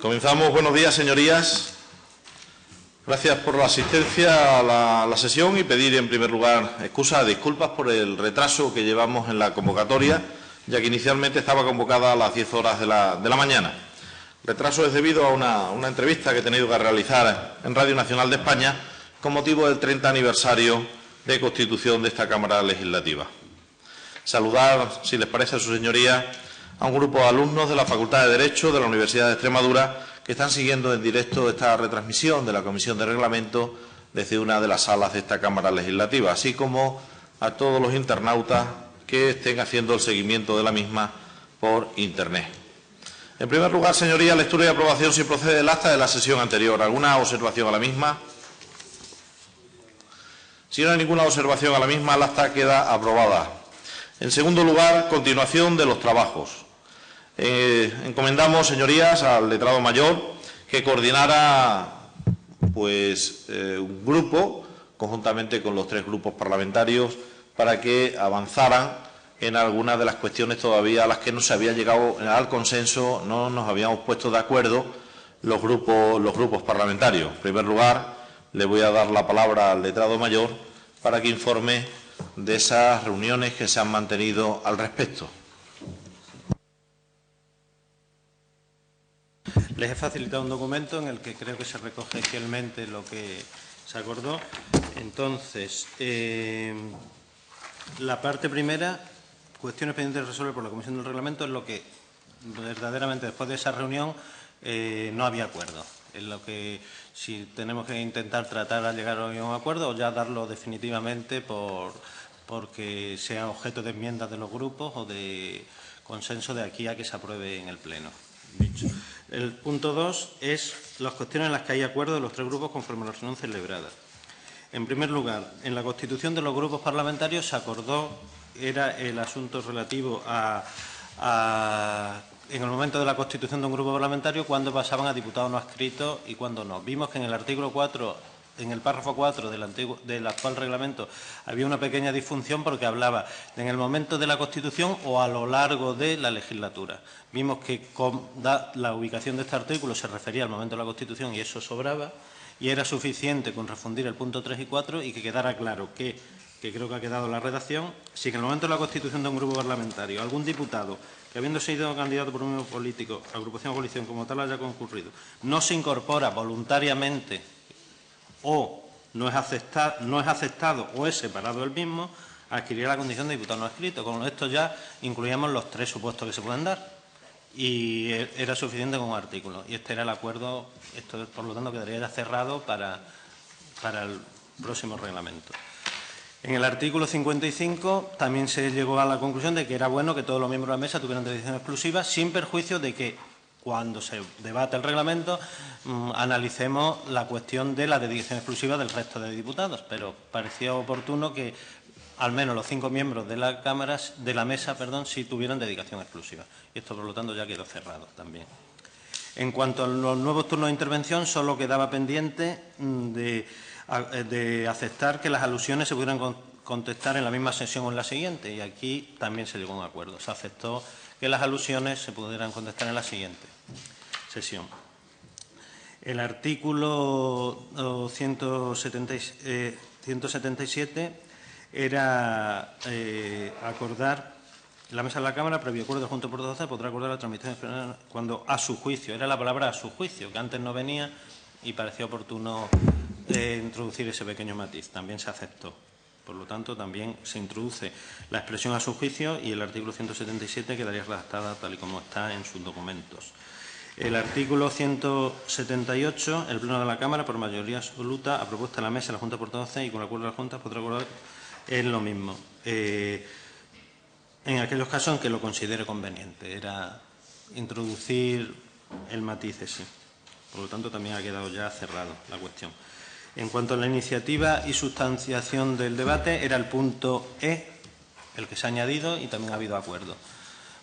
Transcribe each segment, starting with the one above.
Comenzamos. Buenos días, señorías. Gracias por la asistencia a la sesión y pedir, en primer lugar, disculpas por el retraso que llevamos en la convocatoria, ya que inicialmente estaba convocada a las 10 horas de la mañana. El retraso es debido a una entrevista que he tenido que realizar en Radio Nacional de España con motivo del 30 aniversario de constitución de esta Cámara Legislativa. Saludar, si les parece a sus señorías, a un grupo de alumnos de la Facultad de Derecho de la Universidad de Extremadura que están siguiendo en directo esta retransmisión de la Comisión de Reglamento desde una de las salas de esta Cámara Legislativa, así como a todos los internautas que estén haciendo el seguimiento de la misma por Internet. En primer lugar, señorías, lectura y aprobación si procede del acta de la sesión anterior. ¿Alguna observación a la misma? Si no hay ninguna observación a la misma, el acta queda aprobada. En segundo lugar, continuación de los trabajos. Encomendamos, señorías, al letrado mayor que coordinara un grupo, conjuntamente con los 3 grupos parlamentarios, para que avanzaran en algunas de las cuestiones todavía a las que no se había llegado al consenso, no nos habíamos puesto de acuerdo los grupos parlamentarios. En primer lugar, le voy a dar la palabra al letrado mayor para que informe de esas reuniones que se han mantenido al respecto. Les he facilitado un documento en el que creo que se recoge fielmente lo que se acordó. Entonces, la parte primera, cuestiones pendientes de resolver por la Comisión del Reglamento, es lo que verdaderamente después de esa reunión no había acuerdo. Es lo que si tenemos que intentar tratar de llegar a un acuerdo o ya darlo definitivamente porque sea objeto de enmiendas de los grupos o de consenso de aquí a que se apruebe en el Pleno. Dicho. El punto 2 es las cuestiones en las que hay acuerdo de los 3 grupos conforme a la reunión celebrada. En primer lugar, en la constitución de los grupos parlamentarios se acordó, era el asunto relativo en el momento de la constitución de un grupo parlamentario, cuándo pasaban a diputados no adscritos y cuándo no. Vimos que en el artículo 4, en el párrafo 4 del actual reglamento, había una pequeña disfunción porque hablaba en el momento de la Constitución o a lo largo de la legislatura. Vimos que la ubicación de este artículo se refería al momento de la Constitución y eso sobraba y era suficiente con refundir el punto 3 y 4 y que quedara claro que creo que ha quedado la redacción, si en el momento de la constitución de un grupo parlamentario algún diputado que habiendo sido candidato por un grupo político, agrupación o coalición como tal haya concurrido, no se incorpora voluntariamente o no es aceptado o es separado del mismo, adquirirá la condición de diputado no adscrito. Con esto ya incluíamos los 3 supuestos que se pueden dar y era suficiente con un artículo. Y este era el acuerdo, esto por lo tanto quedaría ya cerrado para el próximo reglamento. En el artículo 55 también se llegó a la conclusión de que era bueno que todos los miembros de la mesa tuvieran dedicación exclusiva, sin perjuicio de que cuando se debate el reglamento analicemos la cuestión de la dedicación exclusiva del resto de diputados, pero parecía oportuno que al menos los 5 miembros de la mesa sí tuvieran dedicación exclusiva. Y esto, por lo tanto, ya quedó cerrado también. En cuanto a los nuevos turnos de intervención, solo quedaba pendiente de aceptar que las alusiones se pudieran contestar en la misma sesión o en la siguiente, y aquí también se llegó a un acuerdo. Se aceptó que las alusiones se pudieran contestar en la siguiente sesión. El artículo 177 era acordar, la mesa de la Cámara, previo acuerdo junto por 12, podrá acordar la transmisión cuando a su juicio, era la palabra a su juicio, que antes no venía y parecía oportuno introducir ese pequeño matiz. También se aceptó. Por lo tanto, también se introduce la expresión a su juicio y el artículo 177 quedaría redactada tal y como está en sus documentos. El artículo 178, el Pleno de la Cámara, por mayoría absoluta, a propuesta de la Mesa, la Junta Portavoz y con el acuerdo de la Junta, podrá acordar es lo mismo. En aquellos casos en que lo considere conveniente, era introducir el matiz ese. Por lo tanto, también ha quedado ya cerrado la cuestión. En cuanto a la iniciativa y sustanciación del debate, era el punto E, el que se ha añadido y también ha habido acuerdo.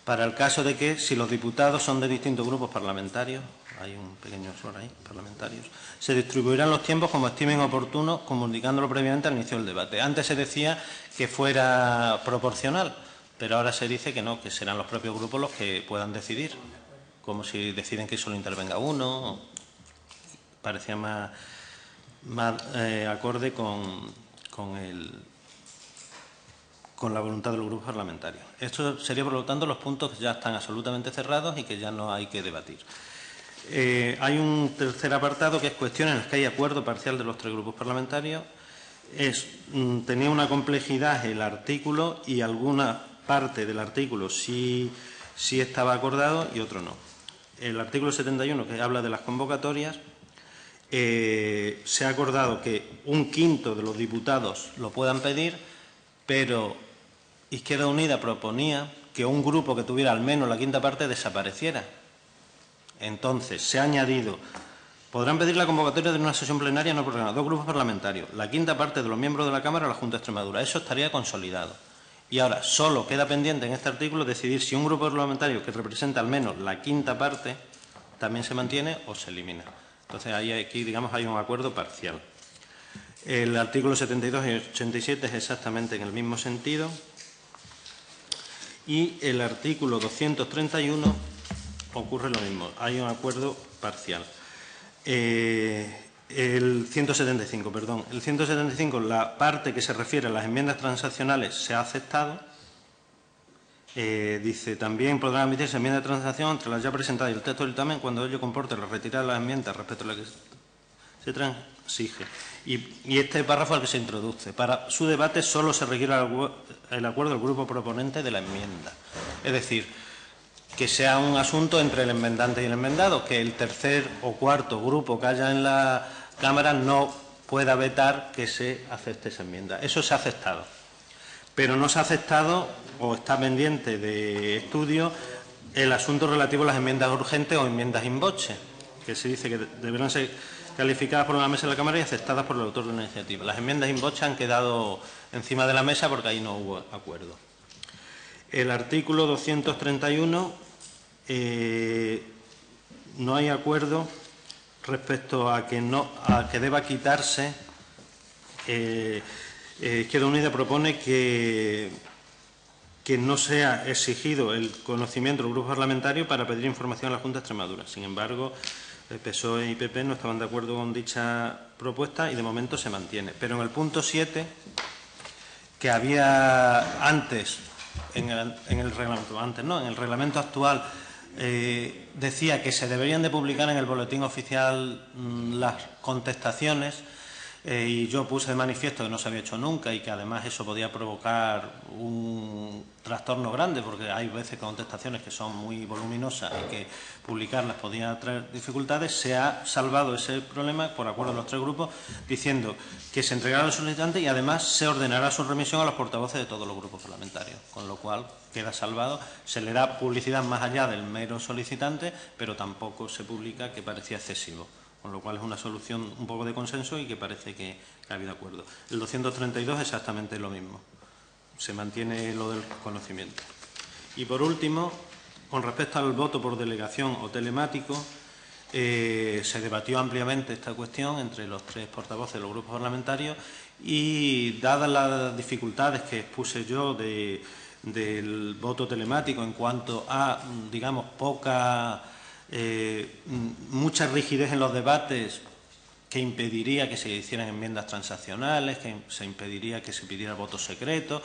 Para el caso de que, si los diputados son de distintos grupos parlamentarios, hay un pequeño error ahí, parlamentarios, se distribuirán los tiempos como estimen oportuno, comunicándolo previamente al inicio del debate. Antes se decía que fuera proporcional, pero ahora se dice que no, que serán los propios grupos los que puedan decidir como si deciden que solo intervenga uno. Parecía más acorde con la voluntad de los grupos parlamentarios. Estos serían, por lo tanto, los puntos que ya están absolutamente cerrados y que ya no hay que debatir. Hay un tercer apartado que es cuestiones en las que hay acuerdo parcial de los 3 grupos parlamentarios. Tenía una complejidad el artículo y alguna parte del artículo sí estaba acordado y otro no. El artículo 71, que habla de las convocatorias, se ha acordado que 1/5 de los diputados lo puedan pedir, pero Izquierda Unida proponía que un grupo que tuviera al menos la 1/5 parte desapareciera. Entonces, se ha añadido, podrán pedir la convocatoria de una sesión plenaria no programada 2 grupos parlamentarios, la 1/5 parte de los miembros de la Cámara a la Junta de Extremadura. Eso estaría consolidado. Y ahora, solo queda pendiente en este artículo decidir si un grupo parlamentario que representa al menos la 1/5 parte también se mantiene o se elimina. Entonces, aquí, digamos, hay un acuerdo parcial. El artículo 72 y 87 es exactamente en el mismo sentido. Y el artículo 231 ocurre lo mismo. Hay un acuerdo parcial. El 175, perdón. El 175, la parte que se refiere a las enmiendas transaccionales se ha aceptado. Dice, también podrán admitirse enmiendas de transacción entre las ya presentadas y el texto del dictamen cuando ello comporte la retirada de las enmiendas respecto a las que se transige. Y este párrafo al que se introduce. Para su debate solo se requiere el acuerdo del grupo proponente de la enmienda. Es decir, que sea un asunto entre el enmendante y el enmendado, que el tercer o cuarto grupo que haya en la Cámara no pueda vetar que se acepte esa enmienda. Eso se ha aceptado. Pero no se ha aceptado o está pendiente de estudio el asunto relativo a las enmiendas urgentes o enmiendas in voce, que se dice que deberán ser calificadas por una mesa de la Cámara y aceptadas por el autor de la iniciativa. Las enmiendas in voce han quedado encima de la mesa porque ahí no hubo acuerdo. El artículo 231, no hay acuerdo respecto a que deba quitarse. Izquierda Unida propone que no sea exigido el conocimiento del grupo parlamentario para pedir información a la Junta de Extremadura. Sin embargo, el PSOE y PP no estaban de acuerdo con dicha propuesta y de momento se mantiene. Pero en el punto 7, que había antes, en el reglamento actual, decía que se deberían de publicar en el boletín oficial las contestaciones, y yo puse de manifiesto que no se había hecho nunca y que además eso podía provocar un trastorno grande, porque hay veces contestaciones que son muy voluminosas y que publicarlas podía traer dificultades. Se ha salvado ese problema por acuerdo de los 3 grupos, diciendo que se entregará al solicitante y además se ordenará su remisión a los portavoces de todos los grupos parlamentarios, con lo cual queda salvado. Se le da publicidad más allá del mero solicitante, pero tampoco se publica, que parecía excesivo. Con lo cual es una solución un poco de consenso y que parece que ha habido acuerdo. El 232 exactamente lo mismo. Se mantiene lo del conocimiento. Y por último, con respecto al voto por delegación o telemático, se debatió ampliamente esta cuestión entre los 3 portavoces de los grupos parlamentarios y, dadas las dificultades que expuse yo del voto telemático en cuanto a, digamos, mucha rigidez en los debates, que impediría que se hicieran enmiendas transaccionales, que se impediría que se pidiera voto secreto,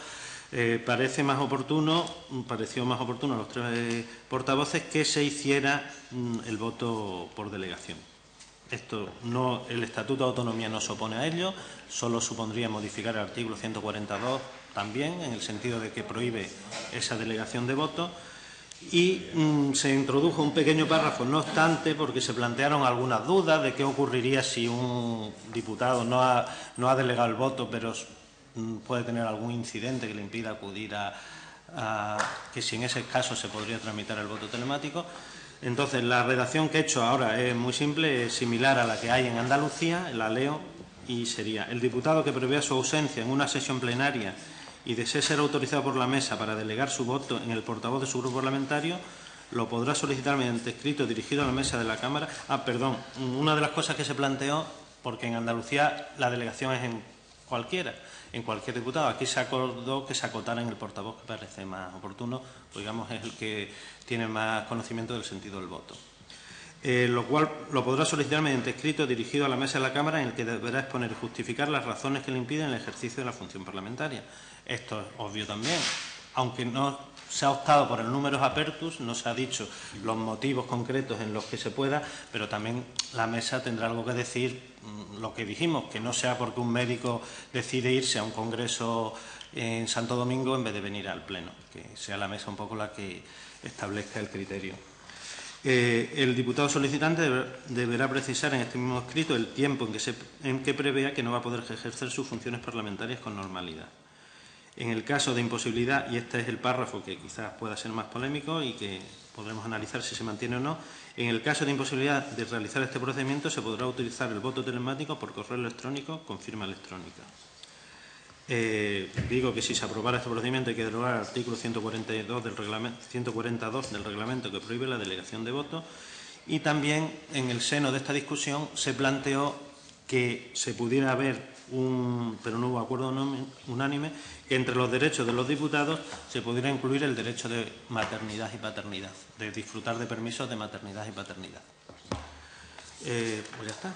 pareció más oportuno a los 3 portavoces que se hiciera el voto por delegación. El Estatuto de Autonomía no se opone a ello, solo supondría modificar el artículo 142 también, en el sentido de que prohíbe esa delegación de voto. Y se introdujo un pequeño párrafo, no obstante, porque se plantearon algunas dudas de qué ocurriría si un diputado no ha delegado el voto, pero puede tener algún incidente que le impida acudir que si en ese caso se podría tramitar el voto telemático. Entonces, la redacción que he hecho ahora es muy simple, es similar a la que hay en Andalucía, la leo y sería: el diputado que prevea su ausencia en una sesión plenaria y desee ser autorizado por la mesa para delegar su voto en el portavoz de su grupo parlamentario, lo podrá solicitar mediante escrito dirigido a la mesa de la Cámara. Una de las cosas que se planteó, porque en Andalucía la delegación es en cualquiera, en cualquier diputado. Aquí se acordó que se acotara en el portavoz, que parece más oportuno, pues digamos es el que tiene más conocimiento del sentido del voto. Lo cual lo podrá solicitar mediante escrito dirigido a la mesa de la Cámara, en el que deberá exponer y justificar las razones que le impiden el ejercicio de la función parlamentaria. Esto es obvio también. Aunque no se ha optado por el numerus apertus, no se ha dicho los motivos concretos en los que se pueda, pero también la mesa tendrá algo que decir, lo que dijimos, que no sea porque un médico decide irse a un congreso en Santo Domingo en vez de venir al Pleno, que sea la mesa un poco la que establezca el criterio. El diputado solicitante deberá precisar en este mismo escrito el tiempo en que prevea que no va a poder ejercer sus funciones parlamentarias con normalidad. En el caso de imposibilidad, y este es el párrafo que quizás pueda ser más polémico y que podremos analizar si se mantiene o no, en el caso de imposibilidad de realizar este procedimiento se podrá utilizar el voto telemático por correo electrónico con firma electrónica. Digo que si se aprobara este procedimiento hay que derogar el artículo 142 del reglamento que prohíbe la delegación de votos, y también en el seno de esta discusión se planteó que se pudiera haber pero no hubo acuerdo unánime, que entre los derechos de los diputados se pudiera incluir el derecho de maternidad y paternidad, de disfrutar de permisos de maternidad y paternidad. Pues ya está.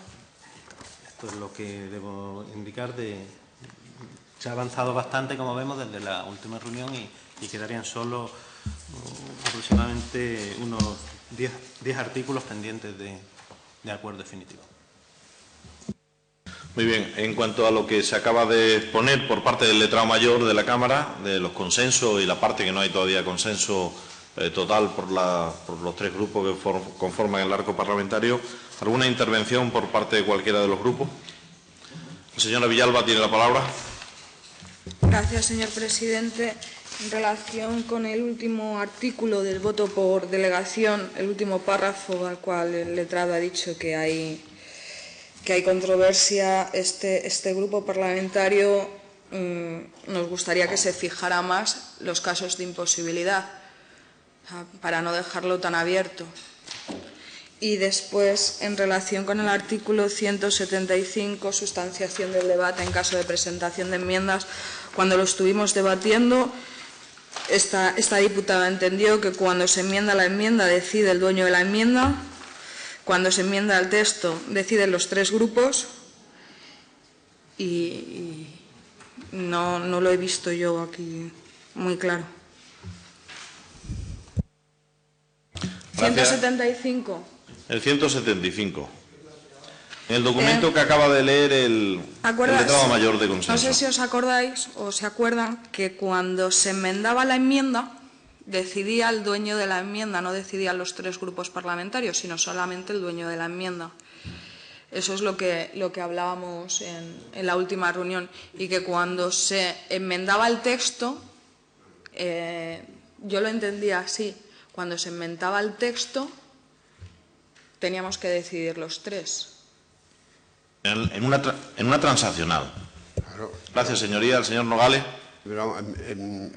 Esto es lo que debo indicar. Se ha avanzado bastante, como vemos, desde la última reunión y quedarían solo aproximadamente unos 10 artículos pendientes de acuerdo definitivo. Muy bien. En cuanto a lo que se acaba de exponer por parte del letrado mayor de la Cámara, de los consensos y la parte que no hay todavía consenso total por los tres grupos que conforman el arco parlamentario, ¿alguna intervención por parte de cualquiera de los grupos? La señora Villalba tiene la palabra. Gracias, señor presidente. En relación con el último artículo del voto por delegación, el último párrafo al cual el letrado ha dicho que hay controversia, este grupo parlamentario nos gustaría que se fijara más los casos de imposibilidad, para no dejarlo tan abierto. Y después, en relación con el artículo 175, sustanciación del debate en caso de presentación de enmiendas, cuando lo estuvimos debatiendo, esta diputada entendió que cuando se enmienda la enmienda decide el dueño de la enmienda, cuando se enmienda el texto deciden los tres grupos, y no lo he visto yo aquí muy claro. Gracias. 175. El 175. En el documento que acaba de leer el letrado mayor de consenso. No sé si os acordáis o se acuerdan que cuando se enmendaba la enmienda decidía el dueño de la enmienda, no decidían los tres grupos parlamentarios, sino solamente el dueño de la enmienda. Eso es lo que hablábamos en la última reunión, y que cuando se enmendaba el texto, yo lo entendía así, cuando se enmendaba el texto teníamos que decidir los tres. En una transaccional. Claro. Gracias, señoría. El señor Nogales. Pero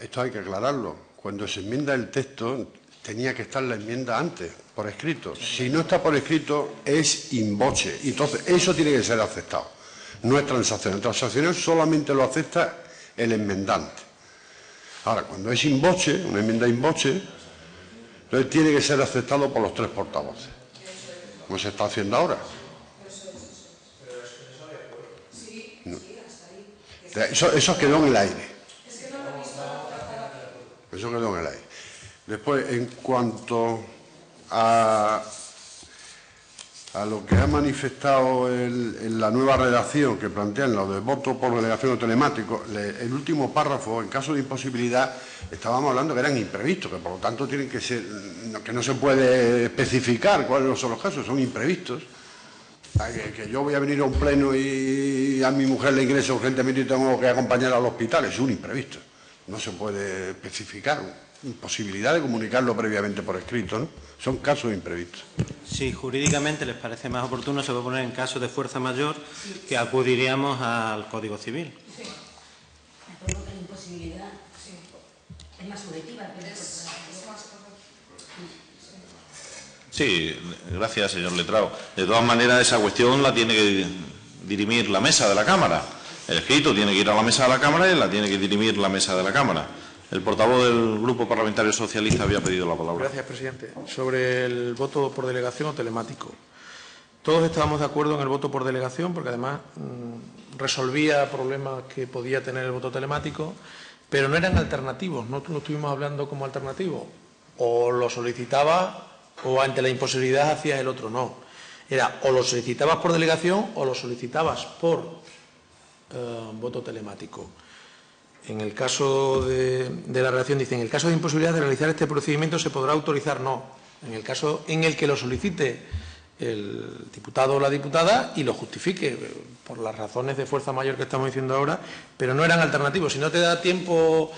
esto hay que aclararlo. Cuando se enmienda el texto, tenía que estar la enmienda antes, por escrito. Si no está por escrito, es in voce. Entonces, eso tiene que ser aceptado. No es transaccional. El transaccional solamente lo acepta el enmendante. Ahora, cuando es in voce, una enmienda in voce, entonces tiene que ser aceptado por los tres portavoces, como se está haciendo ahora. No. Eso quedó en el aire. Eso quedó en el aire. Después, en cuanto a lo que ha manifestado en la nueva redacción que plantean lo de voto por delegación o telemático, el último párrafo, en caso de imposibilidad, estábamos hablando que eran imprevistos, que por lo tanto tienen que ser, que no se puede especificar cuáles son los casos, son imprevistos. Que yo voy a venir a un pleno y a mi mujer le ingreso urgentemente y tengo que acompañarla al hospital, es un imprevisto. No se puede especificar, imposibilidad de comunicarlo previamente por escrito, ¿no? Son casos imprevistos. Si jurídicamente les parece más oportuno, se puede poner en caso de fuerza mayor que acudiríamos al Código Civil. Sí. Me acuerdo que la imposibilidad es más subjetiva. Sí, gracias, señor letrado. De todas maneras, esa cuestión la tiene que dirimir la mesa de la Cámara. El escrito tiene que ir a la mesa de la Cámara y la tiene que dirimir la mesa de la Cámara. El portavoz del Grupo Parlamentario Socialista había pedido la palabra. Gracias, presidente. Sobre el voto por delegación o telemático. Todos estábamos de acuerdo en el voto por delegación porque además resolvía problemas que podía tener el voto telemático, pero no eran alternativos, no lo estuvimos hablando como alternativo. O lo solicitabas o ante la imposibilidad hacías el otro no. Era o lo solicitabas por delegación o lo solicitabas por voto telemático. En el caso de la redacción dice, en el caso de imposibilidad de realizar este procedimiento se podrá autorizar no. En el caso en el que lo solicite el diputado o la diputada y lo justifique por las razones de fuerza mayor que estamos diciendo ahora, pero no eran alternativos. Si no te da tiempo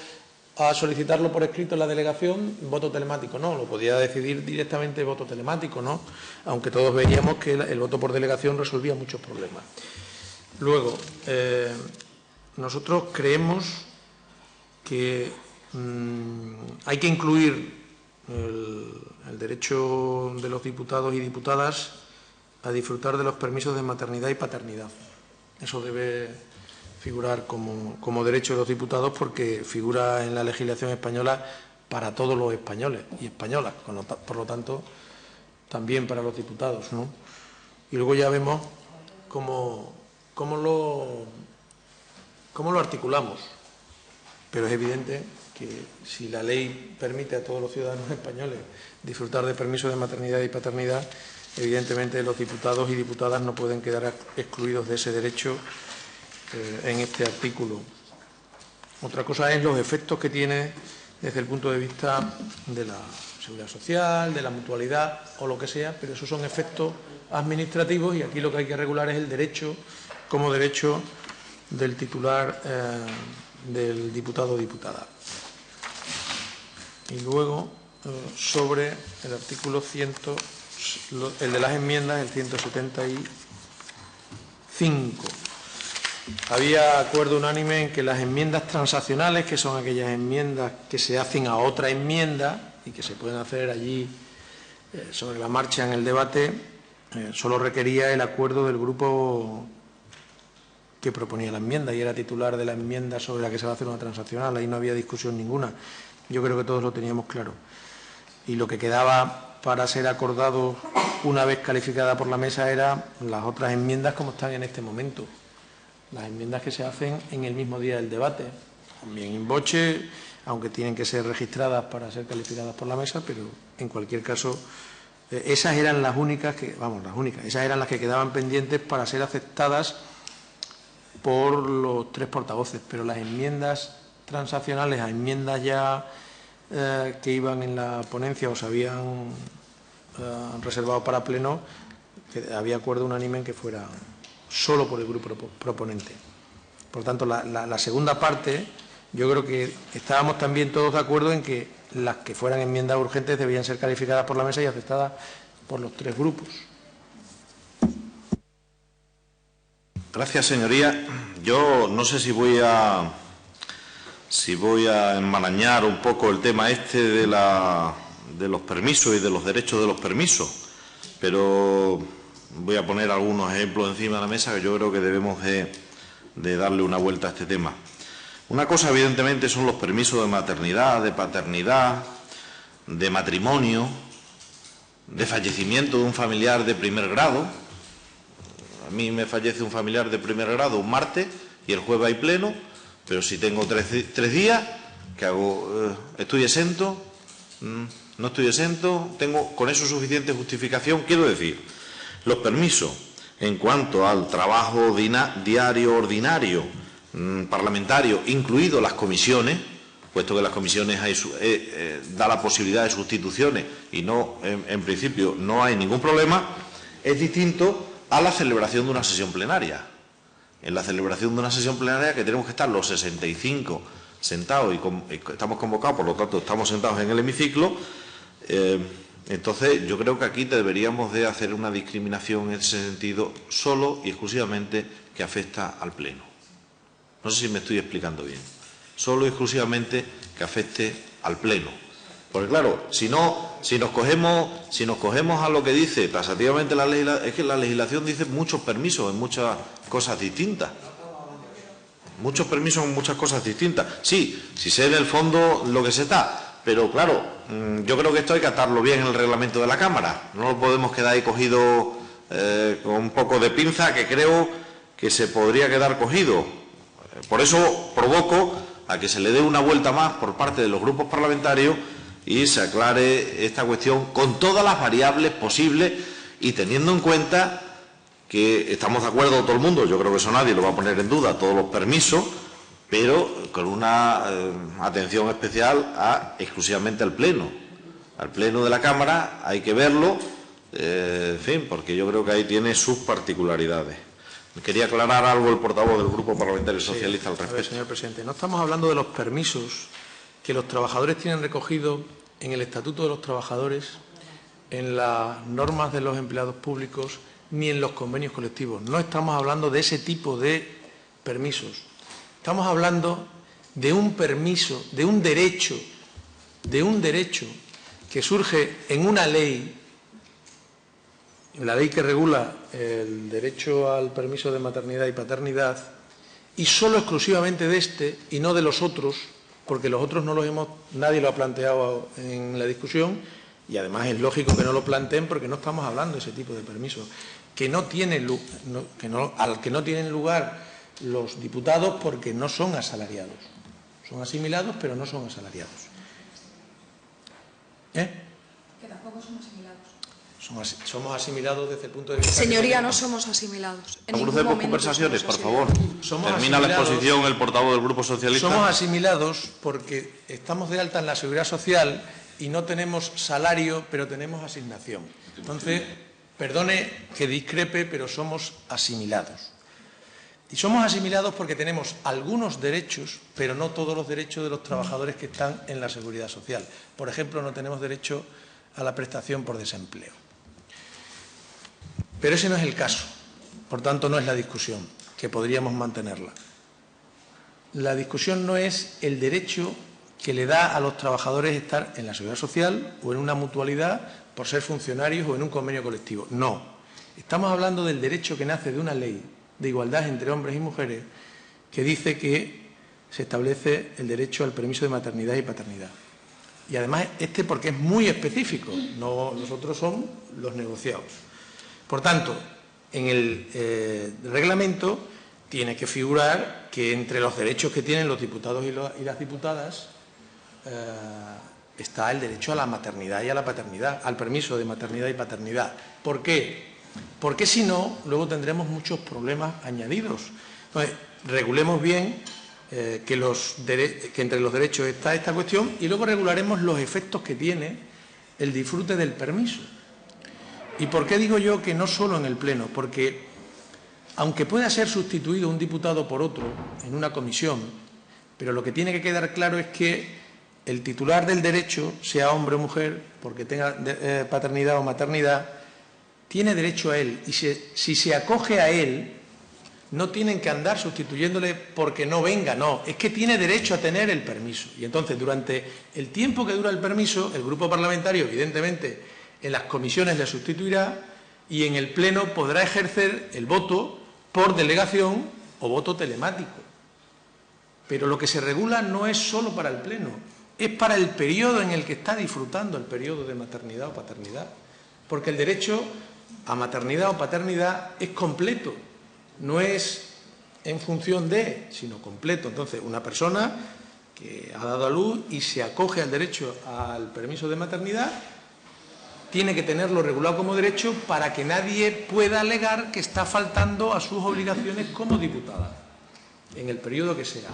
a solicitarlo por escrito en la delegación, voto telemático no, lo podía decidir directamente voto telemático, ¿no? Aunque todos veíamos que el voto por delegación resolvía muchos problemas. Luego, nosotros creemos que hay que incluir el derecho de los diputados y diputadas a disfrutar de los permisos de maternidad y paternidad. Eso debe figurar como derecho de los diputados porque figura en la legislación española para todos los españoles y españolas, por lo tanto, también para los diputados, ¿no? Y luego ya vemos cómo lo articulamos. Pero es evidente que si la ley permite a todos los ciudadanos españoles disfrutar de permisos de maternidad y paternidad, evidentemente los diputados y diputadas no pueden quedar excluidos de ese derecho en este artículo. Otra cosa es los efectos que tiene desde el punto de vista de la seguridad social, de la mutualidad o lo que sea, pero esos son efectos administrativos y aquí lo que hay que regular es el derecho como derecho del titular del diputado o diputada. Y luego, sobre el artículo 100, el de las enmiendas, el 175. Había acuerdo unánime en que las enmiendas transaccionales, que son aquellas enmiendas que se hacen a otra enmienda y que se pueden hacer allí sobre la marcha en el debate, solo requería el acuerdo del grupo que proponía la enmienda y era titular de la enmienda sobre la que se va a hacer una transaccional. Ahí no había discusión ninguna. Yo creo que todos lo teníamos claro. Y lo que quedaba para ser acordado una vez calificada por la mesa eran las otras enmiendas como están en este momento. Las enmiendas que se hacen en el mismo día del debate. También in voce, aunque tienen que ser registradas para ser calificadas por la mesa, pero en cualquier caso esas eran las únicas esas eran las que quedaban pendientes para ser aceptadas por los tres portavoces, pero las enmiendas transaccionales a enmiendas ya que iban en la ponencia o se habían reservado para pleno, que había acuerdo unánime en que fuera solo por el grupo proponente. Por tanto, la segunda parte, yo creo que estábamos también todos de acuerdo en que las que fueran enmiendas urgentes debían ser calificadas por la mesa y aceptadas por los tres grupos. Gracias, señoría. Yo no sé si voy a enmarañar un poco el tema este de los permisos y de los derechos de los permisos, pero voy a poner algunos ejemplos encima de la mesa que yo creo que debemos de darle una vuelta a este tema. Una cosa, evidentemente, son los permisos de maternidad, de paternidad, de matrimonio, de fallecimiento de un familiar de primer grado. A mí me fallece un familiar de primer grado un martes y el jueves hay pleno, pero si tengo tres días, ¿qué hago? ¿Estoy exento? ¿No estoy exento? ¿Tengo con eso suficiente justificación? Quiero decir, los permisos en cuanto al trabajo diario ordinario parlamentario, incluido las comisiones, puesto que las comisiones da la posibilidad de sustituciones y no, en principio, no hay ningún problema, es distinto a la celebración de una sesión plenaria. En la celebración de una sesión plenaria que tenemos que estar los 65 sentados y estamos convocados, por lo tanto estamos sentados en el hemiciclo, entonces yo creo que aquí deberíamos de hacer una discriminación en ese sentido solo y exclusivamente que afecta al Pleno. No sé si me estoy explicando bien. Solo y exclusivamente que afecte al Pleno. Porque claro, si nos cogemos a lo que dice taxativamente la legislación, es que la legislación dice muchos permisos en muchas cosas distintas. muchos permisos son muchas cosas distintas. Sí, si sé en el fondo lo que se está, pero claro, yo creo que esto hay que atarlo bien en el reglamento de la Cámara. No lo podemos quedar ahí cogido con un poco de pinza, que creo que se podría quedar cogido. Por eso provoco a que se le dé una vuelta más por parte de los grupos parlamentarios y se aclare esta cuestión con todas las variables posibles y teniendo en cuenta que estamos de acuerdo todo el mundo, yo creo que eso nadie lo va a poner en duda, todos los permisos, pero con una atención especial exclusivamente al Pleno de la Cámara, hay que verlo, en fin, porque yo creo que ahí tiene sus particularidades. Quería aclarar algo el portavoz del Grupo Parlamentario Socialista al respecto. A ver, señor presidente, no estamos hablando de los permisos que los trabajadores tienen recogidos en el Estatuto de los Trabajadores, en las normas de los empleados públicos, ni en los convenios colectivos. No estamos hablando de ese tipo de permisos. Estamos hablando de un permiso, de un derecho que surge en una ley, en la ley que regula el derecho al permiso de maternidad y paternidad, y solo exclusivamente de este y no de los otros, porque los otros nadie lo ha planteado en la discusión, y además es lógico que no lo planteen porque no estamos hablando de ese tipo de permisos, al que no tienen lugar los diputados porque no son asalariados. Son asimilados, pero no son asalariados. Que tampoco son asimilados. Somos asimilados desde el punto de vista... Señoría, no somos asimilados. En ningún Crucemos momento conversaciones, somos por favor. Somos Termina la asimilados. exposición el portavoz del Grupo Socialista. Somos asimilados porque estamos de alta en la Seguridad Social y no tenemos salario, pero tenemos asignación. Entonces, perdone que discrepe, pero somos asimilados. Y somos asimilados porque tenemos algunos derechos, pero no todos los derechos de los trabajadores que están en la Seguridad Social. Por ejemplo, no tenemos derecho a la prestación por desempleo. Pero ese no es el caso, por tanto no es la discusión, que podríamos mantenerla. La discusión no es el derecho que le da a los trabajadores estar en la Seguridad Social o en una mutualidad por ser funcionarios o en un convenio colectivo. No, estamos hablando del derecho que nace de una ley de igualdad entre hombres y mujeres que dice que se establece el derecho al permiso de maternidad y paternidad. Y además porque es muy específico, los otros son los negociados. Por tanto, en el reglamento tiene que figurar que entre los derechos que tienen los diputados y las diputadas está el derecho a la maternidad y a la paternidad, al permiso de maternidad y paternidad. ¿Por qué? Porque si no, luego tendremos muchos problemas añadidos. Entonces, regulemos bien que entre los derechos está esta cuestión y luego regularemos los efectos que tiene el disfrute del permiso. ¿Y por qué digo yo que no solo en el Pleno? Porque, aunque pueda ser sustituido un diputado por otro en una comisión, pero lo que tiene que quedar claro es que el titular del derecho, sea hombre o mujer, porque tenga paternidad o maternidad, tiene derecho a él. Y si se acoge a él, no tienen que andar sustituyéndole porque no venga, no. Es que tiene derecho a tener el permiso. Y entonces, durante el tiempo que dura el permiso, el grupo parlamentario, evidentemente, en las comisiones le sustituirá y en el Pleno podrá ejercer el voto por delegación o voto telemático. Pero lo que se regula no es solo para el Pleno, es para el periodo en el que está disfrutando el periodo de maternidad o paternidad. Porque el derecho a maternidad o paternidad es completo, no es en función de, sino completo. Entonces, una persona que ha dado a luz y se acoge al derecho al permiso de maternidad tiene que tenerlo regulado como derecho para que nadie pueda alegar que está faltando a sus obligaciones como diputada, en el periodo que sea.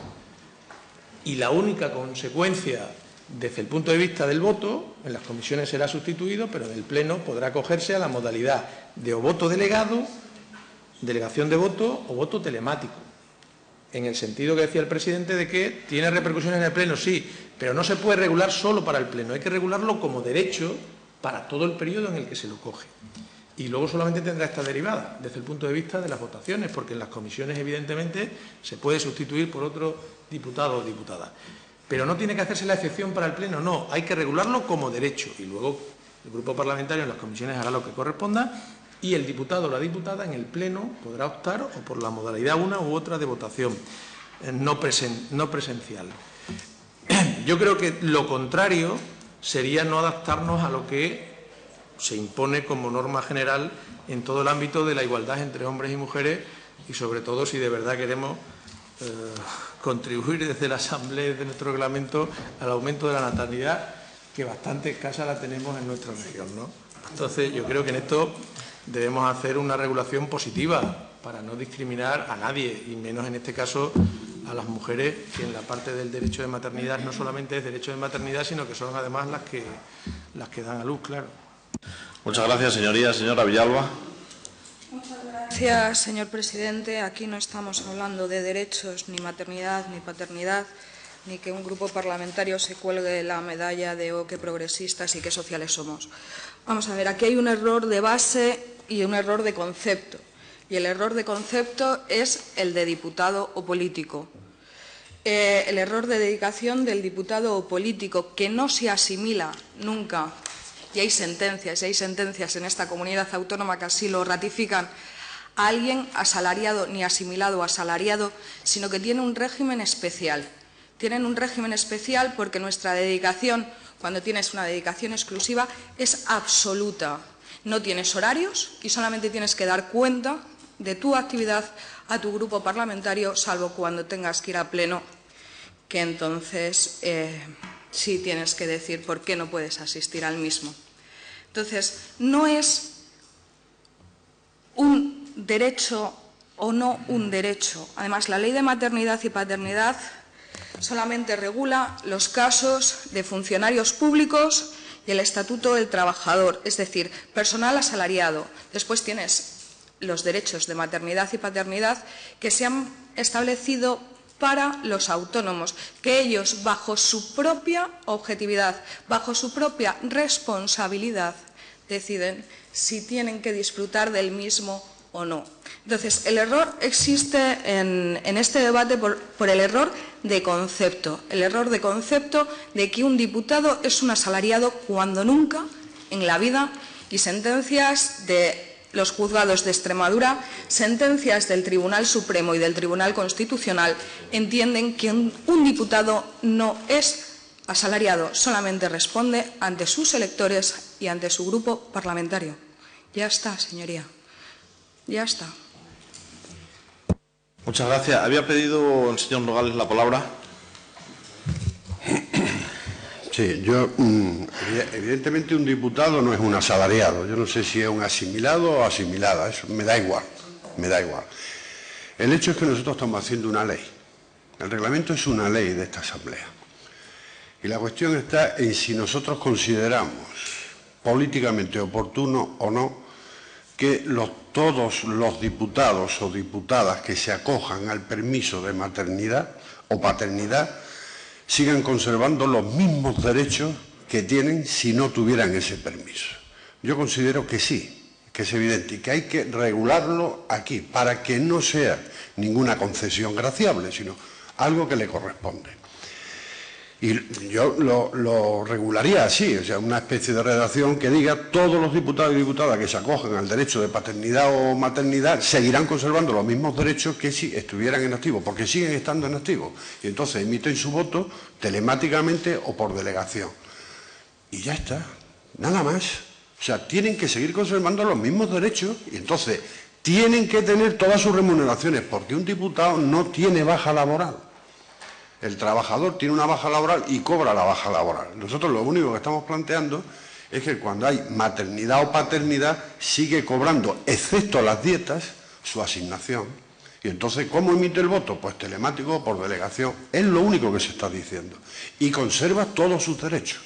Y la única consecuencia, desde el punto de vista del voto, en las comisiones será sustituido, pero en el Pleno podrá acogerse a la modalidad de o voto delegado, delegación de voto o voto telemático. En el sentido que decía el presidente de que tiene repercusiones en el Pleno, sí, pero no se puede regular solo para el Pleno, hay que regularlo como derecho para todo el periodo en el que se lo coge. Y luego solamente tendrá esta derivada, desde el punto de vista de las votaciones, porque en las comisiones, evidentemente, se puede sustituir por otro diputado o diputada. Pero no tiene que hacerse la excepción para el Pleno, no, hay que regularlo como derecho. Y luego el grupo parlamentario en las comisiones hará lo que corresponda y el diputado o la diputada en el Pleno podrá optar o por la modalidad una u otra de votación. no presencial. Yo creo que lo contrario sería no adaptarnos a lo que se impone como norma general en todo el ámbito de la igualdad entre hombres y mujeres y, sobre todo, si de verdad queremos contribuir desde la Asamblea y desde nuestro reglamento al aumento de la natalidad, que bastante escasa la tenemos en nuestra región, ¿no? Entonces, yo creo que en esto debemos hacer una regulación positiva para no discriminar a nadie, y menos en este caso a las mujeres, que en la parte del derecho de maternidad no solamente es derecho de maternidad, sino que son además las que dan a luz, claro. Muchas gracias, señoría. Señora Villalba. Muchas gracias, señor presidente. Aquí no estamos hablando de derechos, ni maternidad, ni paternidad, ni que un grupo parlamentario se cuelgue la medalla de qué progresistas y qué sociales somos. Vamos a ver, aquí hay un error de base y un error de concepto. Y el error de concepto es el de diputado o político. El error de dedicación del diputado o político, que no se asimila nunca, y hay sentencias en esta comunidad autónoma que así lo ratifican, a alguien asalariado ni asimilado o asalariado, sino que tiene un régimen especial. Tienen un régimen especial porque nuestra dedicación, cuando tienes una dedicación exclusiva, es absoluta. No tienes horarios y solamente tienes que dar cuenta de tu actividad a tu grupo parlamentario, salvo cuando tengas que ir a pleno, que entonces sí tienes que decir por qué no puedes asistir al mismo. Entonces, no es un derecho o no un derecho. Además, la ley de maternidad y paternidad solamente regula los casos de funcionarios públicos y el Estatuto del Trabajador, es decir, personal asalariado. Después tienes los derechos de maternidad y paternidad que se han establecido para los autónomos, que ellos, bajo su propia objetividad, bajo su propia responsabilidad, deciden si tienen que disfrutar del mismo o no. Entonces, el error existe en este debate por el error de concepto, de que un diputado es un asalariado cuando nunca en la vida, y sentencias de los juzgados de Extremadura, sentencias del Tribunal Supremo y del Tribunal Constitucional entienden que un diputado no es asalariado, solamente responde ante sus electores y ante su grupo parlamentario. Ya está, señoría. Ya está. Muchas gracias. Había pedido el señor Nogales la palabra. Sí, evidentemente un diputado no es un asalariado. Yo no sé si es un asimilado o asimilada, eso me da igual. El hecho es que nosotros estamos haciendo una ley. El reglamento es una ley de esta Asamblea. Y la cuestión está en si nosotros consideramos políticamente oportuno o no que todos los diputados o diputadas que se acojan al permiso de maternidad o paternidad sigan conservando los mismos derechos que tienen si no tuvieran ese permiso. Yo considero que sí, que es evidente y que hay que regularlo aquí para que no sea ninguna concesión graciable, sino algo que le corresponde. Y yo lo regularía así, o sea, una especie de redacción que diga todos los diputados y diputadas que se acojan al derecho de paternidad o maternidad seguirán conservando los mismos derechos que si estuvieran en activo, porque siguen estando en activo. Y entonces emiten su voto telemáticamente o por delegación. Y ya está, nada más. O sea, tienen que seguir conservando los mismos derechos y entonces tienen que tener todas sus remuneraciones, porque un diputado no tiene baja laboral. El trabajador tiene una baja laboral y cobra la baja laboral. Nosotros lo único que estamos planteando es que cuando hay maternidad o paternidad sigue cobrando, excepto las dietas, su asignación. Y entonces, ¿cómo emite el voto? Pues telemático o por delegación. Es lo único que se está diciendo. Y conserva todos sus derechos.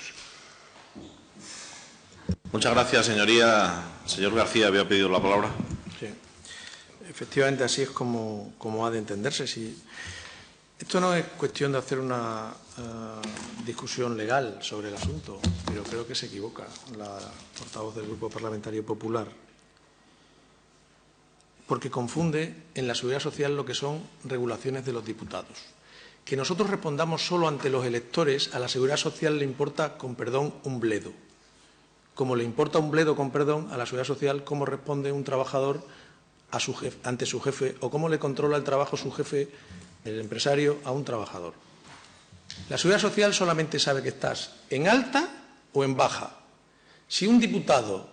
Muchas gracias, señoría. Señor García había pedido la palabra. Sí. Efectivamente, así es como ha de entenderse. Sí. Esto no es cuestión de hacer una discusión legal sobre el asunto, pero creo que se equivoca la portavoz del Grupo Parlamentario Popular, porque confunde en la seguridad social lo que son regulaciones de los diputados. Que nosotros respondamos solo ante los electores, a la seguridad social le importa, con perdón, un bledo. Como le importa un bledo, con perdón, a la seguridad social cómo responde un trabajador ante su jefe o cómo le controla el trabajo su jefe, el empresario, a un trabajador. La Seguridad Social solamente sabe que estás en alta o en baja. Si un diputado,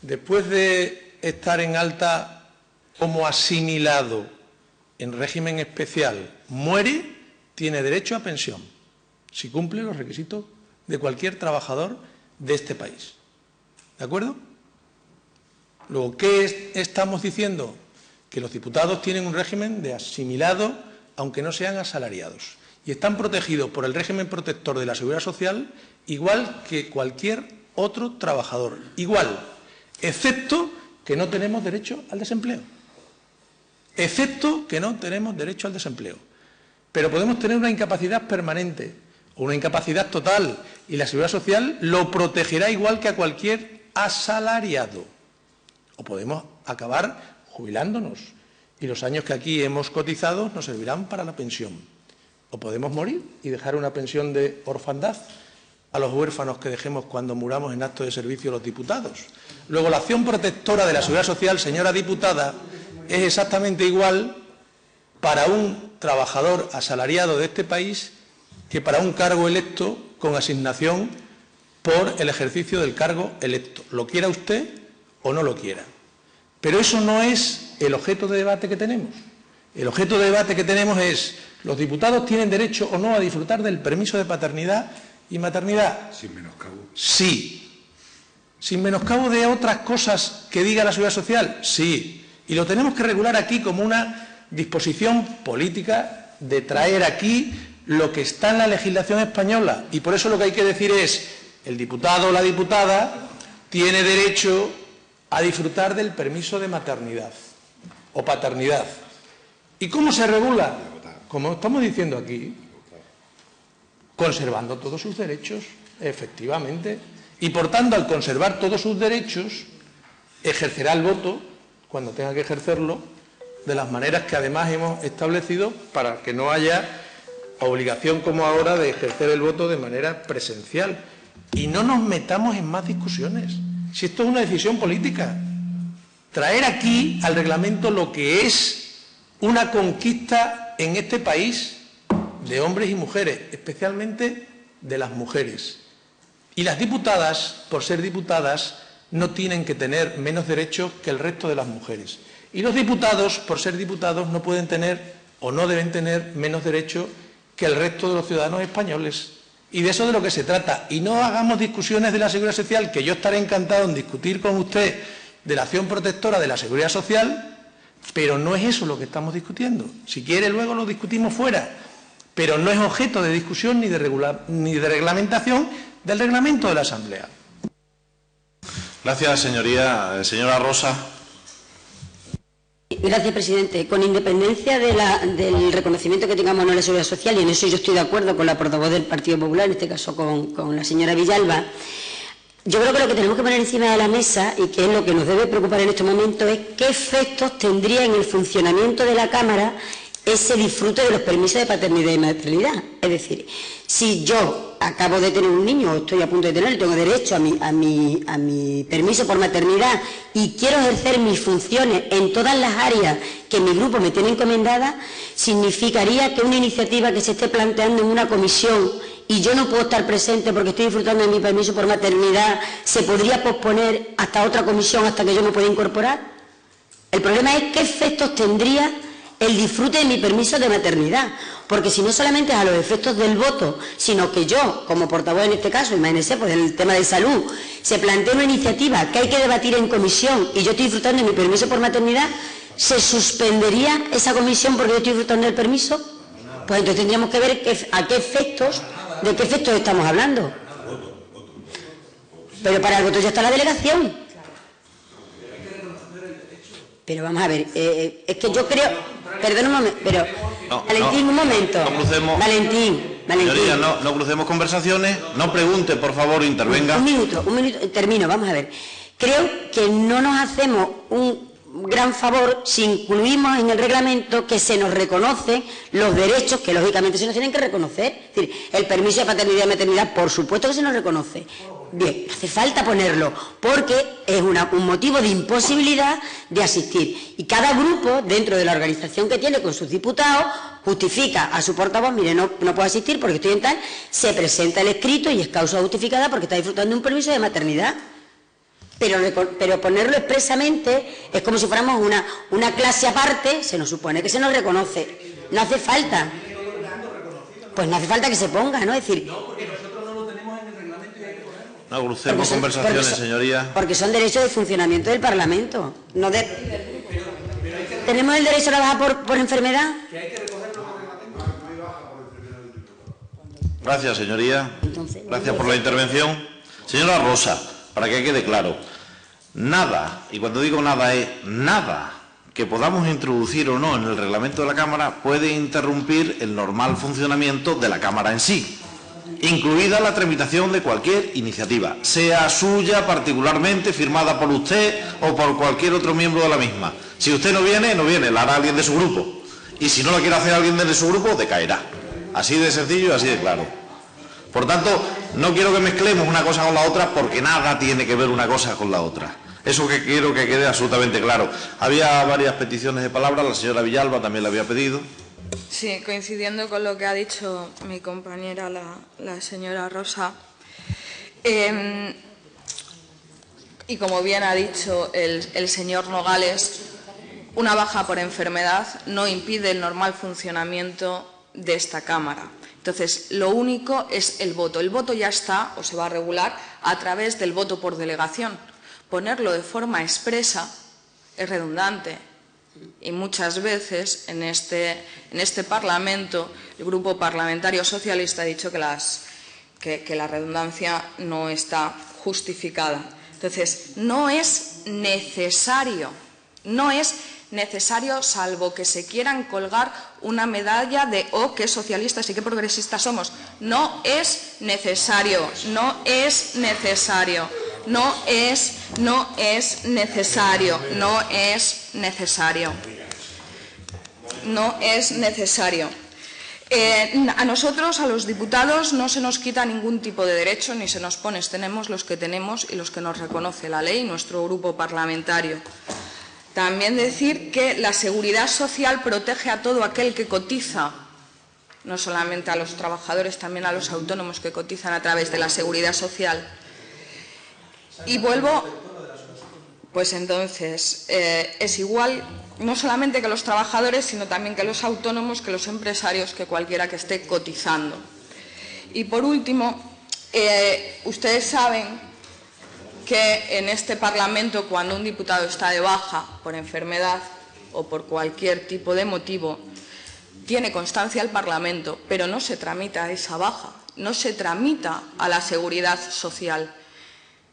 después de estar en alta como asimilado en régimen especial, muere, tiene derecho a pensión, si cumple los requisitos de cualquier trabajador de este país. ¿De acuerdo? Luego, ¿qué estamos diciendo? Que los diputados tienen un régimen de asimilado, aunque no sean asalariados, y están protegidos por el régimen protector de la Seguridad Social igual que cualquier otro trabajador. Igual, excepto que no tenemos derecho al desempleo. Excepto que no tenemos derecho al desempleo. Pero podemos tener una incapacidad permanente o una incapacidad total y la Seguridad Social lo protegerá igual que a cualquier asalariado. O podemos acabar jubilándonos y los años que aquí hemos cotizado nos servirán para la pensión. O podemos morir y dejar una pensión de orfandad a los huérfanos que dejemos cuando muramos en acto de servicio los diputados. Luego, la acción protectora de la Seguridad Social, señora diputada, es exactamente igual para un trabajador asalariado de este país que para un cargo electo con asignación por el ejercicio del cargo electo, lo quiera usted o no lo quiera. Pero eso no es el objeto de debate que tenemos. El objeto de debate que tenemos es: ¿los diputados tienen derecho o no a disfrutar del permiso de paternidad y maternidad? Sin menoscabo. Sí. ¿Sin menoscabo de otras cosas que diga la Seguridad Social? Sí. Y lo tenemos que regular aquí como una disposición política de traer aquí lo que está en la legislación española. Y por eso lo que hay que decir es: el diputado o la diputada tiene derecho a disfrutar del permiso de maternidad o paternidad. ¿Y cómo se regula? Como estamos diciendo aquí, conservando todos sus derechos, efectivamente. Y por tanto, al conservar todos sus derechos, ejercerá el voto, cuando tenga que ejercerlo, de las maneras que además hemos establecido para que no haya obligación como ahora de ejercer el voto de manera presencial. Y no nos metamos en más discusiones. Si esto es una decisión política, traer aquí al reglamento lo que es una conquista en este país de hombres y mujeres, especialmente de las mujeres. Y las diputadas, por ser diputadas, no tienen que tener menos derechos que el resto de las mujeres. Y los diputados, por ser diputados, no pueden tener o no deben tener menos derechos que el resto de los ciudadanos españoles. Y de eso es de lo que se trata. Y no hagamos discusiones de la Seguridad Social, que yo estaré encantado en discutir con usted de la acción protectora de la Seguridad Social, pero no es eso lo que estamos discutiendo. Si quiere, luego lo discutimos fuera, pero no es objeto de discusión ni de reglamentación del reglamento de la Asamblea. Gracias, señoría. Señora Rosa. Gracias, presidente. Con independencia del reconocimiento que tengamos en la Seguridad Social, y en eso yo estoy de acuerdo con la portavoz del Partido Popular, en este caso con la señora Villalba, yo creo que lo que tenemos que poner encima de la mesa, y que es lo que nos debe preocupar en este momento, es qué efectos tendría en el funcionamiento de la Cámara ese disfrute de los permisos de paternidad y maternidad. Es decir, si yo acabo de tener un niño o estoy a punto de tenerlo, tengo derecho a mi permiso por maternidad y quiero ejercer mis funciones en todas las áreas que mi grupo me tiene encomendadas, significaría que una iniciativa que se esté planteando en una comisión y yo no puedo estar presente porque estoy disfrutando de mi permiso por maternidad, se podría posponer hasta otra comisión hasta que yo me pueda incorporar. El problema es qué efectos tendría el disfrute de mi permiso de maternidad, porque si no solamente es a los efectos del voto, sino que yo, como portavoz en este caso, imagínense, pues el tema de salud, se plantea una iniciativa que hay que debatir en comisión y yo estoy disfrutando de mi permiso por maternidad, ¿se suspendería esa comisión porque yo estoy disfrutando del permiso? Pues entonces tendríamos que ver de qué efectos estamos hablando. Pero para el voto ya está la delegación. Pero vamos a ver, es que yo creo... Perdón un momento, pero... Valentín, un momento. No crucemos... Valentín. Señoría, no crucemos conversaciones. No pregunte, por favor, intervenga. Un minuto, termino, vamos a ver. Creo que no nos hacemos un gran favor si incluimos en el reglamento que se nos reconocen los derechos que lógicamente se nos tienen que reconocer. Es decir, el permiso de paternidad y maternidad, por supuesto que se nos reconoce. Bien, hace falta ponerlo, porque es un motivo de imposibilidad de asistir. Y cada grupo, dentro de la organización que tiene con sus diputados, justifica a su portavoz, mire, no puedo asistir porque estoy en tal, se presenta el escrito y es causa justificada porque está disfrutando de un permiso de maternidad. Pero ponerlo expresamente es como si fuéramos una clase aparte, se nos supone que se nos reconoce. No hace falta. Pues no hace falta que se ponga, ¿no? Es decir... No crucemos conversaciones, señorías. Porque son derechos de funcionamiento del Parlamento. ¿Tenemos el derecho a la baja por enfermedad? Gracias, señoría. Gracias por la intervención. Señora Rosa, para que quede claro, nada, y cuando digo nada es nada, que podamos introducir o no en el reglamento de la Cámara puede interrumpir el normal funcionamiento de la Cámara en sí, incluida la tramitación de cualquier iniciativa, sea suya particularmente, firmada por usted o por cualquier otro miembro de la misma. Si usted no viene, la hará alguien de su grupo. Y si no la quiere hacer alguien de su grupo, decaerá. Así de sencillo y así de claro. Por tanto, no quiero que mezclemos una cosa con la otra porque nada tiene que ver una cosa con la otra. Eso que quiero que quede absolutamente claro. Había varias peticiones de palabra, la señora Villalba también la había pedido. Sí, coincidiendo con lo que ha dicho mi compañera, la señora Rosa, y como bien ha dicho el señor Nogales, una baja por enfermedad no impide el normal funcionamiento de esta Cámara. Entonces, lo único es el voto. El voto ya está, o se va a regular, a través del voto por delegación. Ponerlo de forma expresa es redundante. Y muchas veces en este Parlamento el Grupo Parlamentario Socialista ha dicho que la redundancia no está justificada. Entonces, no es necesario, salvo que se quieran colgar una medalla de «oh, qué socialistas y qué progresistas somos». No es necesario, no es necesario. No es necesario. A nosotros, a los diputados, no se nos quita ningún tipo de derecho ni se nos pone. Tenemos los que tenemos y los que nos reconoce la ley, nuestro grupo parlamentario. También decir que la seguridad social protege a todo aquel que cotiza, no solamente a los trabajadores, también a los autónomos que cotizan a través de la seguridad social. Y vuelvo, pues entonces, es igual no solamente que los trabajadores, sino también que los autónomos, que los empresarios, que cualquiera que esté cotizando. Y por último, ustedes saben que en este Parlamento, cuando un diputado está de baja por enfermedad o por cualquier tipo de motivo, tiene constancia el Parlamento, pero no se tramita esa baja, no se tramita a la seguridad social.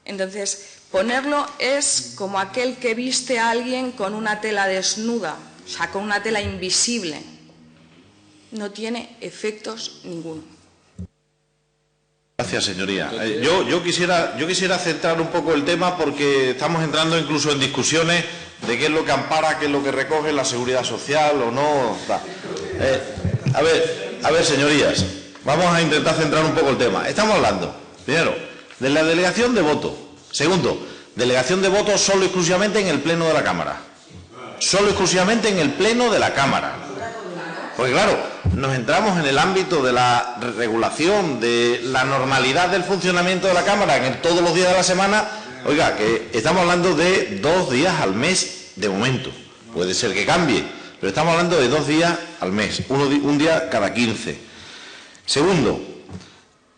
Entonces, ponerlo es como aquel que viste a alguien con una tela desnuda, o sea, con una tela invisible. No tiene efectos ninguno. Gracias, señoría. Yo quisiera centrar un poco el tema porque estamos entrando incluso en discusiones de qué es lo que ampara, qué es lo que recoge la seguridad social o no. A ver, señorías, vamos a intentar centrar un poco el tema. Estamos hablando, primero, de la delegación de voto. Segundo, delegación de voto solo y exclusivamente en el Pleno de la Cámara. Solo y exclusivamente en el Pleno de la Cámara. Porque claro, nos entramos en el ámbito de la regulación, de la normalidad del funcionamiento de la Cámara en todos los días de la semana. Oiga, que estamos hablando de 2 días al mes de momento. Puede ser que cambie, pero estamos hablando de 2 días al mes, un día cada 15. Segundo,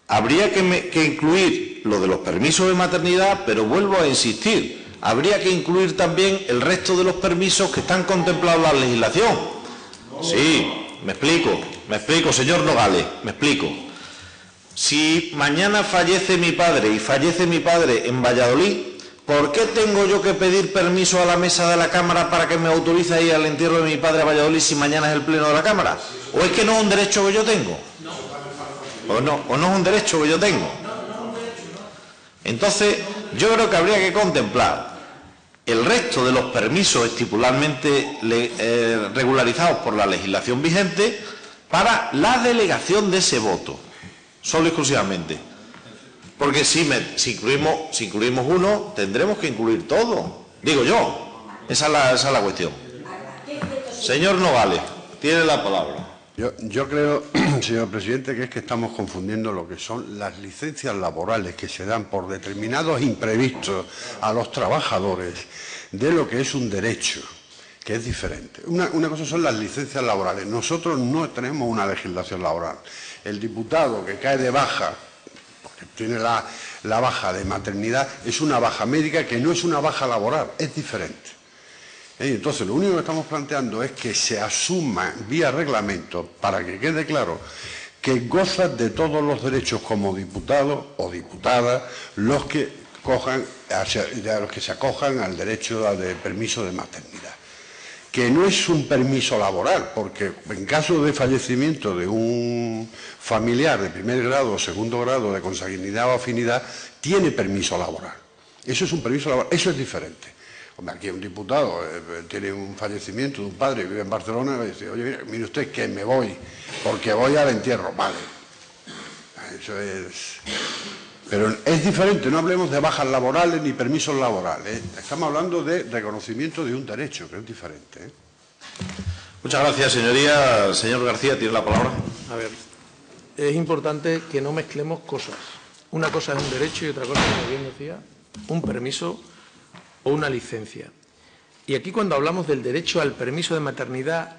habría que incluir lo de los permisos de maternidad, pero vuelvo a insistir, habría que incluir también el resto de los permisos que están contemplados en la legislación. Sí, me explico, señor Nogales, me explico. Si mañana fallece mi padre y fallece mi padre en Valladolid, ¿por qué tengo yo que pedir permiso a la mesa de la Cámara para que me autorice a ir al entierro de mi padre a Valladolid si mañana es el Pleno de la Cámara? ¿O es que no es un derecho que yo tengo? ¿O no es un derecho que yo tengo? Entonces, yo creo que habría que contemplar el resto de los permisos estipuladamente regularizados por la legislación vigente para la delegación de ese voto, solo y exclusivamente. Porque si incluimos uno, tendremos que incluir todo. Digo yo. Esa es la cuestión. Señor Nogales, tiene la palabra. Yo creo, señor presidente, que es que estamos confundiendo lo que son las licencias laborales que se dan por determinados imprevistos a los trabajadores de lo que es un derecho, que es diferente. Una cosa son las licencias laborales. Nosotros no tenemos una legislación laboral. El diputado que cae de baja, porque tiene la baja de maternidad, es una baja médica que no es una baja laboral, es diferente. Entonces, lo único que estamos planteando es que se asuma vía reglamento, para que quede claro, que gozan de todos los derechos como diputado o diputada los que se acojan al derecho de permiso de maternidad. Que no es un permiso laboral, porque en caso de fallecimiento de un familiar de primer grado o segundo grado de consanguinidad o afinidad, tiene permiso laboral. Eso es un permiso laboral, eso es diferente. Aquí un diputado tiene un fallecimiento de un padre, vive en Barcelona, y dice, oye, mire usted que me voy, porque voy al entierro. Vale. Eso es... Pero es diferente, no hablemos de bajas laborales ni permisos laborales. Estamos hablando de reconocimiento de un derecho, que es diferente. Muchas gracias, señoría. Señor García, tiene la palabra. A ver, es importante que no mezclemos cosas. Una cosa es un derecho y otra cosa, como bien decía, un permiso o una licencia. Y aquí, cuando hablamos del derecho al permiso de maternidad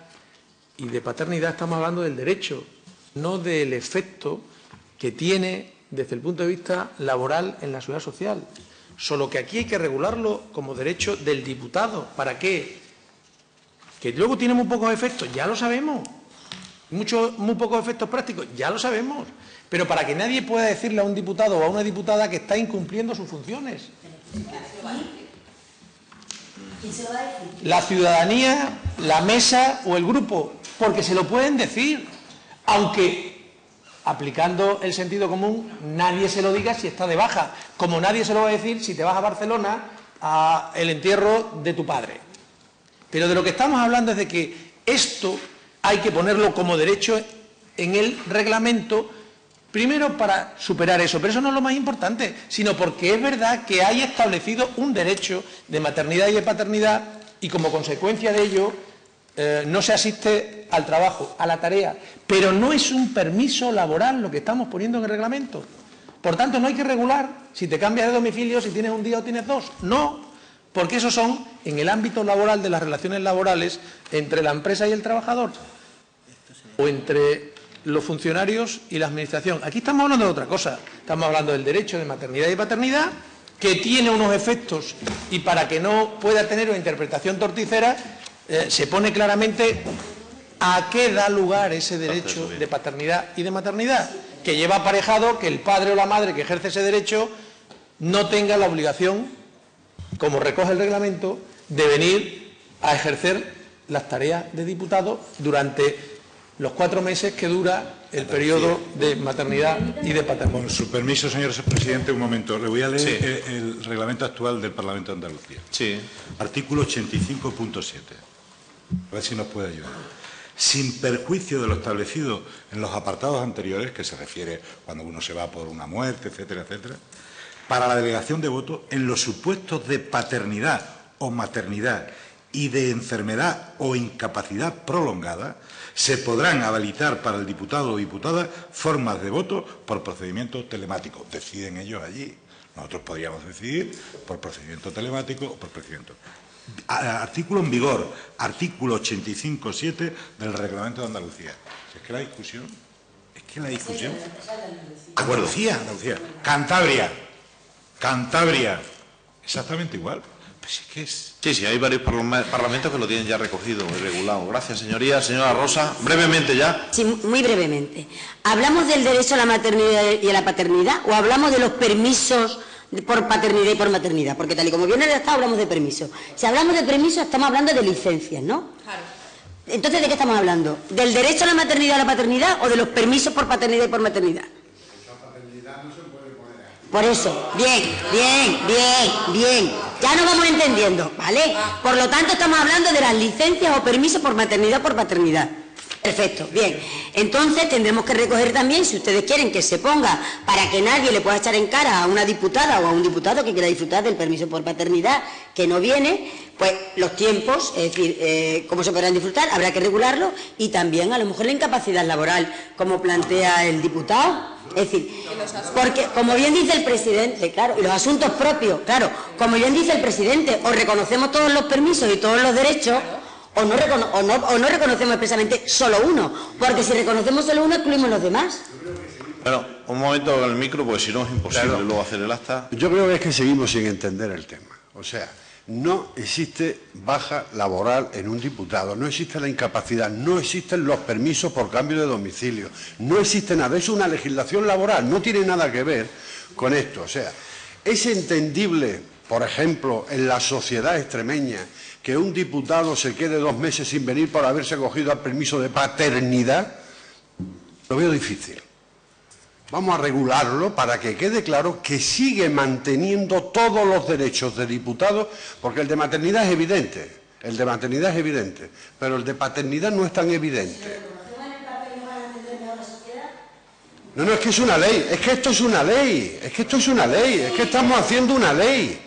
y de paternidad, estamos hablando del derecho, no del efecto que tiene desde el punto de vista laboral en la seguridad social. Solo que aquí hay que regularlo como derecho del diputado. ¿Para qué? Que luego tiene muy pocos efectos, ya lo sabemos. Muy pocos efectos prácticos, ya lo sabemos. Pero para que nadie pueda decirle a un diputado o a una diputada que está incumpliendo sus funciones. La ciudadanía, la mesa o el grupo, porque se lo pueden decir, aunque aplicando el sentido común nadie se lo diga si está de baja, como nadie se lo va a decir si te vas a Barcelona a el entierro de tu padre. Pero de lo que estamos hablando es de que esto hay que ponerlo como derecho en el reglamento, primero para superar eso, pero eso no es lo más importante, sino porque es verdad que hay establecido un derecho de maternidad y de paternidad y como consecuencia de ello no se asiste al trabajo, a la tarea, pero no es un permiso laboral lo que estamos poniendo en el reglamento. Por tanto, no hay que regular si te cambias de domicilio, si tienes un día o tienes dos. No, porque esos son en el ámbito laboral de las relaciones laborales entre la empresa y el trabajador o entre los funcionarios y la administración. Aquí estamos hablando de otra cosa. Estamos hablando del derecho de maternidad y paternidad, que tiene unos efectos y para que no pueda tener una interpretación torticera, se pone claramente a qué da lugar ese derecho de paternidad y de maternidad, que lleva aparejado que el padre o la madre que ejerce ese derecho no tenga la obligación, como recoge el reglamento, de venir a ejercer las tareas de diputado durante los 4 meses que dura el periodo de maternidad y de paternidad. Con su permiso, señor presidente, un momento. Le voy a leer el reglamento actual del Parlamento de Andalucía. Sí. Artículo 85.7. A ver si nos puede ayudar. Sin perjuicio de lo establecido en los apartados anteriores, que se refiere cuando uno se va por una muerte, etcétera, etcétera, para la delegación de voto en los supuestos de paternidad o maternidad y de enfermedad o incapacidad prolongada, se podrán habilitar para el diputado o diputada formas de voto por procedimiento telemático. Deciden ellos allí. Nosotros podríamos decidir por procedimiento telemático o por procedimiento. Artículo en vigor, artículo 85.7 del Reglamento de Andalucía. Es que la discusión... Andalucía. Cantabria. Exactamente igual. Pues es que es... Sí, hay varios parlamentos que lo tienen ya recogido y regulado. Gracias, señoría. Señora Rosa, brevemente ya. Sí, muy brevemente. ¿Hablamos del derecho a la maternidad y a la paternidad o hablamos de los permisos por paternidad y por maternidad? Porque tal y como viene redactado hablamos de permisos. Si hablamos de permisos estamos hablando de licencias, ¿no? Claro. Entonces, ¿de qué estamos hablando? ¿Del derecho a la maternidad y a la paternidad o de los permisos por paternidad y por maternidad? Por eso, bien. Ya nos vamos entendiendo, ¿vale? Por lo tanto, estamos hablando de las licencias o permisos por maternidad o por paternidad. Perfecto, bien. Entonces tendremos que recoger también, si ustedes quieren que se ponga para que nadie le pueda echar en cara a una diputada o a un diputado que quiera disfrutar del permiso por paternidad que no viene, pues los tiempos, es decir, cómo se podrán disfrutar, habrá que regularlo, y también a lo mejor la incapacidad laboral, como plantea el diputado. Es decir, porque como bien dice el presidente, claro, y los asuntos propios, claro, como bien dice el presidente, o reconocemos todos los permisos y todos los derechos, o no reconocemos expresamente solo uno, porque si reconocemos solo uno, excluimos los demás. Bueno, un momento con el micro, porque si no es imposible luego hacer el acta. Yo creo que es que seguimos sin entender el tema. O sea, no existe baja laboral en un diputado, no existe la incapacidad, no existen los permisos por cambio de domicilio, no existe nada. Es una legislación laboral, no tiene nada que ver con esto. O sea, es entendible, por ejemplo, en la sociedad extremeña, que un diputado se quede 2 meses sin venir por haberse acogido al permiso de paternidad. Lo veo difícil. Vamos a regularlo para que quede claro que sigue manteniendo todos los derechos de diputado, porque el de maternidad es evidente, pero el de paternidad no es tan evidente. No, es que es una ley, es que esto es una ley, es que estamos haciendo una ley.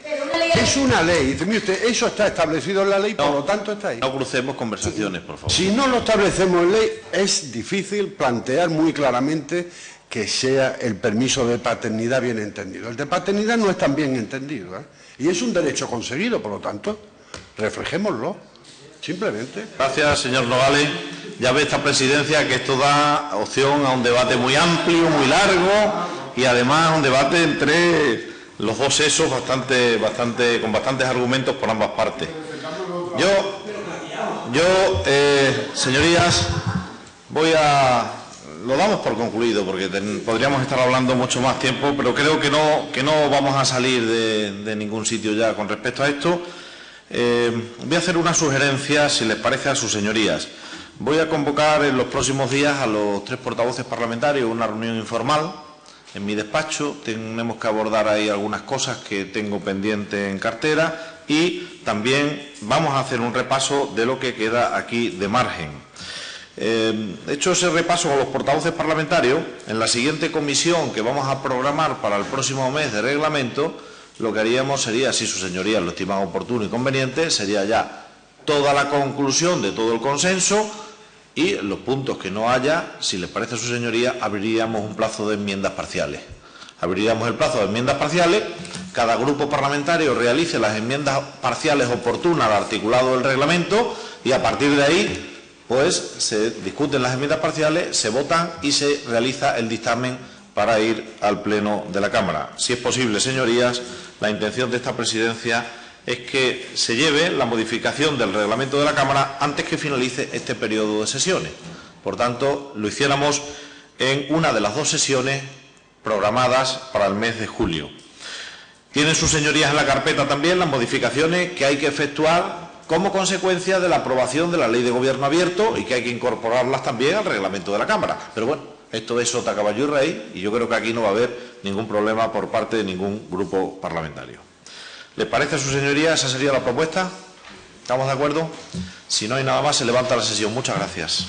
Es una ley. Dice, mire usted, eso está establecido en la ley, por lo tanto está ahí. No crucemos conversaciones, por favor. Si no lo establecemos en ley, es difícil plantear muy claramente que sea el permiso de paternidad bien entendido. El de paternidad no es tan bien entendido, ¿eh? Y es un derecho conseguido, por lo tanto, reflejémoslo, simplemente. Gracias, señor Nogales. Ya ve esta presidencia que esto da opción a un debate muy amplio, muy largo, y además un debate entre los dos sesos con bastantes argumentos por ambas partes. Señorías, lo damos por concluido, porque podríamos estar hablando mucho más tiempo, pero creo que no vamos a salir de ningún sitio ya con respecto a esto. Voy a hacer una sugerencia, si les parece, a sus señorías. Voy a convocar en los próximos días a los 3 portavoces parlamentarios una reunión informal en mi despacho. Tenemos que abordar ahí algunas cosas que tengo pendiente en cartera, y también vamos a hacer un repaso de lo que queda aquí de margen. Hecho ese repaso con los portavoces parlamentarios, en la siguiente comisión que vamos a programar para el próximo mes de reglamento, lo que haríamos sería, si sus señorías lo estiman oportuno y conveniente, sería ya toda la conclusión de todo el consenso, y los puntos que no haya, si les parece a su señoría, abriríamos un plazo de enmiendas parciales. Abriríamos el plazo de enmiendas parciales, cada grupo parlamentario realice las enmiendas parciales oportunas al articulado del reglamento, y a partir de ahí pues se discuten las enmiendas parciales, se votan y se realiza el dictamen para ir al Pleno de la Cámara. Si es posible, señorías, la intención de esta presidencia es que se lleve la modificación del reglamento de la Cámara antes que finalice este periodo de sesiones. Por tanto, lo hiciéramos en una de las 2 sesiones programadas para el mes de julio. Tienen sus señorías en la carpeta también las modificaciones que hay que efectuar como consecuencia de la aprobación de la Ley de Gobierno Abierto, y que hay que incorporarlas también al reglamento de la Cámara. Pero bueno, esto es sota, caballo y rey, y yo creo que aquí no va a haber ningún problema por parte de ningún grupo parlamentario. ¿Les parece a su señoría? Esa sería la propuesta. ¿Estamos de acuerdo? Si no hay nada más, se levanta la sesión. Muchas gracias.